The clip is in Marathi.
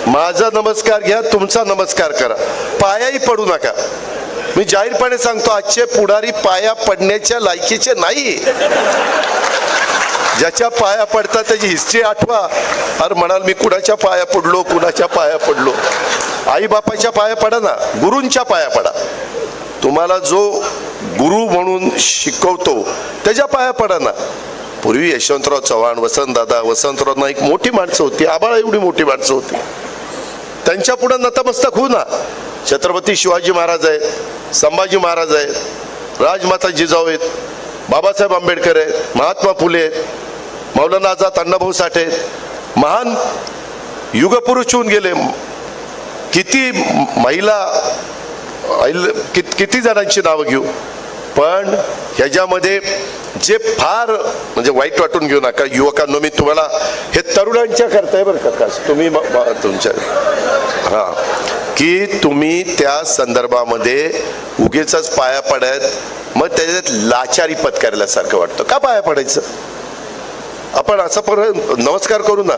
माझा नमस्कार घ्या, तुमचा नमस्कार करा, पायाही पडू नका. मी जाहीरपणे सांगतो, आजचे पुढारी पाया पडण्याच्या लायकीचे नाही. ज्याच्या पाया पडतात त्याची हिस्ट्री आठवा. अरे म्हणाल मी कुणाच्या पाया पडलो, कुणाच्या पाया पडलो. आई बापाच्या पाया पडा ना, गुरूंच्या पाया पडा. तुम्हाला जो गुरु म्हणून शिकवतो त्याच्या पाया पडा ना. पूर्वी यशवंतराव चव्हाण, वसंतराव नाईक मोठी माणसं होती, आबाळा एवढी मोठी माणसं होती. त्यांच्या पुढे नतमस्तक होऊ ना. छत्रपती शिवाजी महाराज आहेत, संभाजी महाराज आहेत, राजमाता जिजाऊ आहेत, बाबासाहेब आंबेडकर आहेत, महात्मा फुले आहेत, मौलाना आझाद अण्णाभाऊ साठे आहेत. महान युगपुरुष होऊन गेले. किती महिला, किती जणांची नावं घेऊ. पण ह्याच्यामध्ये जे फार म्हणजे वाईट वाटून घेऊ नका युवकांनो. मी तुम्हाला हे तरुणांच्या करताय बरं का, तुम्ही तुमच्या की तुम्ही त्या संदर्भामध्ये उगीचच पाया पडत, मग त्याच्यात लाचारी पत्करल्यासारखं वाटतं. का पाया पडायचं? आपण असं नमस्कार करू ना.